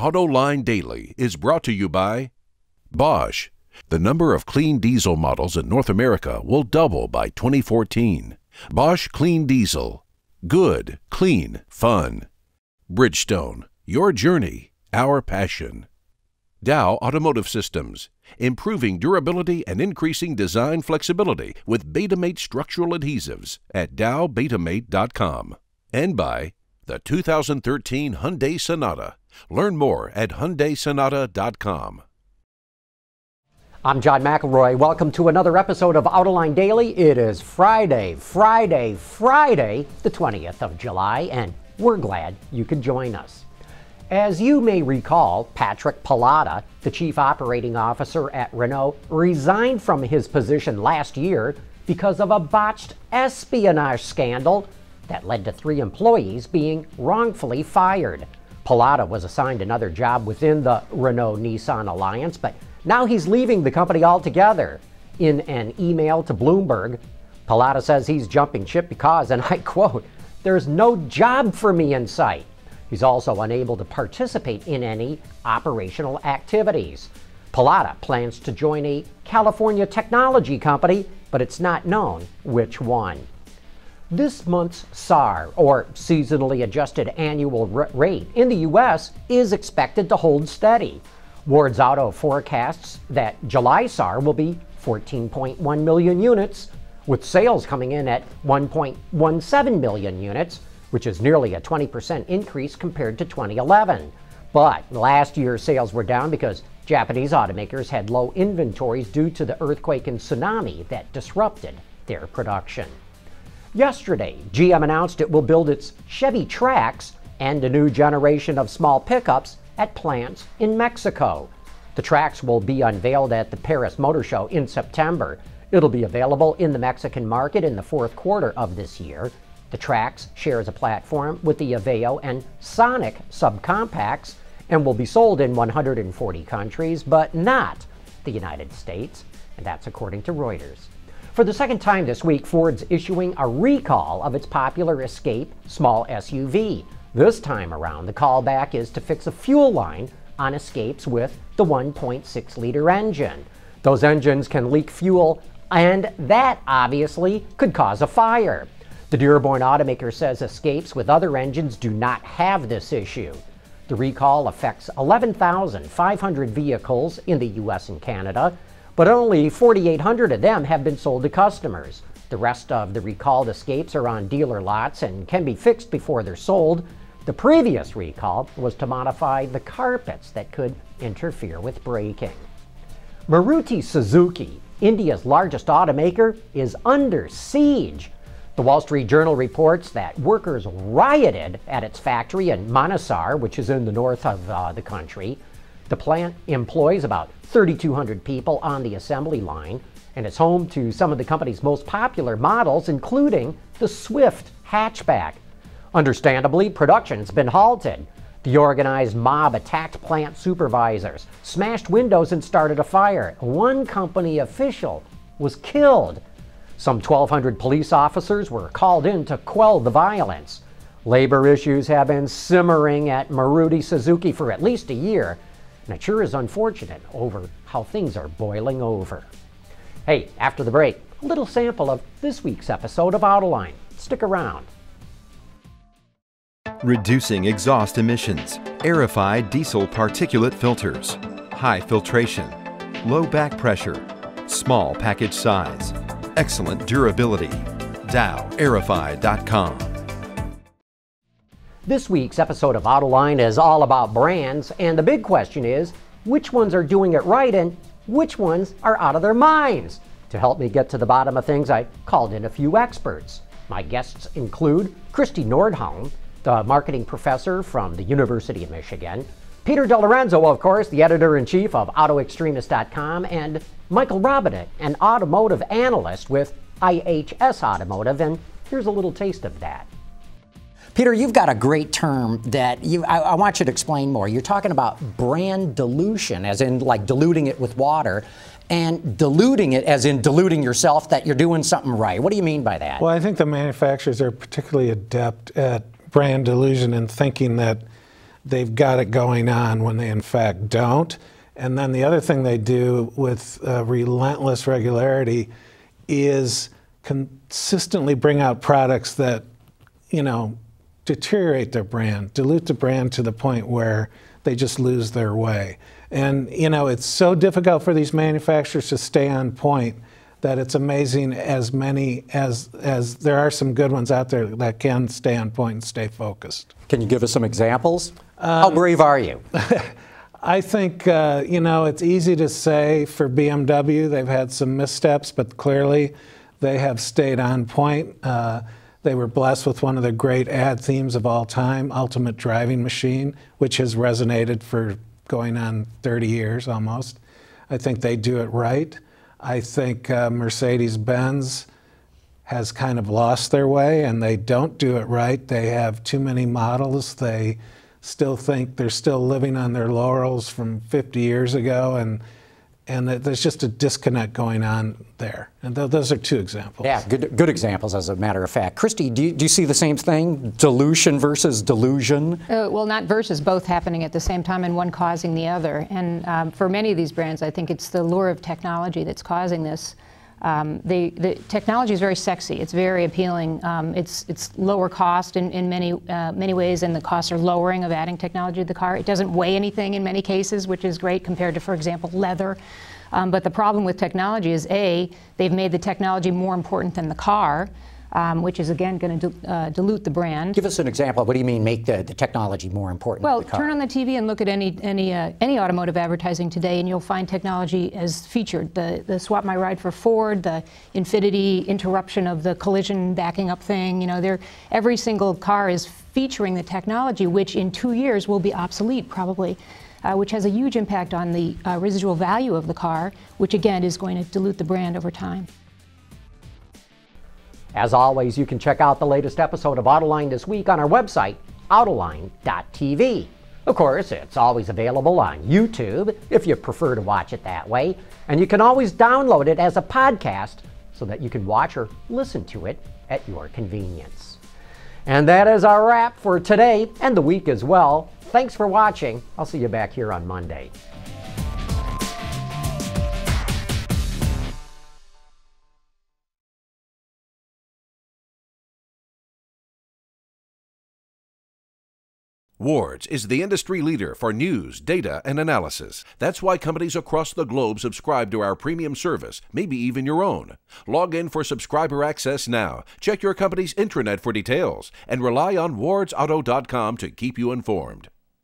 Autoline Daily is brought to you by Bosch. The number of clean diesel models in North America will double by 2014. Bosch Clean Diesel. Good, clean, fun. Bridgestone. Your journey, our passion. Dow Automotive Systems. Improving durability and increasing design flexibility with Betamate structural adhesives at dowbetamate.com. And by the 2013 Hyundai Sonata. Learn more at HyundaiSonata.com. I'm John McElroy. Welcome to another episode of Autoline Daily. It is Friday, the 20th of July, and we're glad you could join us. As you may recall, Patrick Pelata, the chief operating officer at Renault, resigned from his position last year because of a botched espionage scandal that led to 3 employees being wrongfully fired. Pelata was assigned another job within the Renault-Nissan alliance, but now he's leaving the company altogether. In an email to Bloomberg, Pelata says he's jumping ship because, and I quote, "There's no job for me in sight." He's also unable to participate in any operational activities. Pelata plans to join a California technology company, but it's not known which one. This month's SAAR, or seasonally adjusted annual rate, in the U.S. is expected to hold steady. Ward's Auto forecasts that July SAAR will be 14.1 million units, with sales coming in at 1.17 million units, which is nearly a 20% increase compared to 2011. But last year's sales were down because Japanese automakers had low inventories due to the earthquake and tsunami that disrupted their production. Yesterday, GM announced it will build its Chevy Trax and a new generation of small pickups at plants in Mexico. The Trax will be unveiled at the Paris Motor Show in September. It'll be available in the Mexican market in the fourth quarter of this year. The Trax shares a platform with the Aveo and Sonic subcompacts and will be sold in 140 countries, but not the United States, and that's according to Reuters. For the second time this week, Ford's issuing a recall of its popular Escape small SUV. This time around, the callback is to fix a fuel line on Escapes with the 1.6-liter engine. Those engines can leak fuel, and that obviously could cause a fire. The Dearborn automaker says Escapes with other engines do not have this issue. The recall affects 11,500 vehicles in the U.S. and Canada, but only 4,800 of them have been sold to customers. The rest of the recalled Escapes are on dealer lots and can be fixed before they're sold. The previous recall was to modify the carpets that could interfere with braking. Maruti Suzuki, India's largest automaker, is under siege. The Wall Street Journal reports that workers rioted at its factory in Manesar, which is in the north of the country. The plant employs about 3,200 people on the assembly line, and it's home to some of the company's most popular models, including the Swift hatchback. Understandably, production's been halted. The organized mob attacked plant supervisors, smashed windows, and started a fire. One company official was killed. Some 1,200 police officers were called in to quell the violence. Labor issues have been simmering at Maruti Suzuki for at least a year, and it sure is unfortunate over how things are boiling over. Hey, after the break, a little sample of this week's episode of Autoline. Stick around. Reducing exhaust emissions, aerified diesel particulate filters, high filtration, low back pressure, small package size, excellent durability. DowAerify.com. This week's episode of Autoline is all about brands, and the big question is, which ones are doing it right and which ones are out of their minds? To help me get to the bottom of things, I called in a few experts. My guests include Christy Nordholm, the marketing professor from the University of Michigan, Peter DeLorenzo, of course, the editor-in-chief of AutoExtremist.com, and Michael Robinett, an automotive analyst with IHS Automotive, and here's a little taste of that. Peter, you've got a great term that I want you to explain more. You're talking about brand dilution, as in like diluting it with water, and diluting it as in diluting yourself that you're doing something right. What do you mean by that? Well, I think the manufacturers are particularly adept at brand delusion and thinking that they've got it going on when they in fact don't. And then the other thing they do with relentless regularity is consistently bring out products that, you know, deteriorate their brand, dilute the brand to the point where they just lose their way. And, you know, it's so difficult for these manufacturers to stay on point that it's amazing as many as there are some good ones out there that can stay on point and stay focused. Can you give us some examples? How brave are you? I think, you know, it's easy to say for BMW, they've had some missteps, but clearly they have stayed on point. They were blessed with one of the great ad themes of all time, Ultimate Driving Machine, which has resonated for going on 30 years almost. I think they do it right. I think Mercedes-Benz has kind of lost their way, and they don't do it right. They have too many models. They still think they're still living on their laurels from 50 years ago, and there's just a disconnect going on there. And those are two examples. Yeah, good examples, as a matter of fact. Christy, do you see the same thing? Dilution versus delusion? Well, not versus, both happening at the same time and one causing the other. And for many of these brands, I think it's the lure of technology that's causing this. The technology is very sexy. It's very appealing. It's lower cost in many ways, and the costs are lowering of adding technology to the car. It doesn't weigh anything in many cases, which is great compared to, for example, leather. But the problem with technology is, A, they've made the technology more important than the car, which is again going to dilute the brand. Give us an example. What do you mean make the technology more important well, than the car? Turn on the TV and look at any automotive advertising today, and you'll find technology as featured. The Swap My Ride for Ford, the Infinity interruption of the collision backing up thing. You know, every single car is featuring the technology, which in 2 years will be obsolete probably. Which has a huge impact on the residual value of the car, which again is going to dilute the brand over time. As always, you can check out the latest episode of Autoline This Week on our website, autoline.tv. Of course, it's always available on YouTube if you prefer to watch it that way, and you can always download it as a podcast so that you can watch or listen to it at your convenience. And that is our wrap for today and the week as well. Thanks for watching. I'll see you back here on Monday. Wards is the industry leader for news, data, and analysis. That's why companies across the globe subscribe to our premium service, maybe even your own. Log in for subscriber access now. Check your company's intranet for details and rely on wardsauto.com to keep you informed.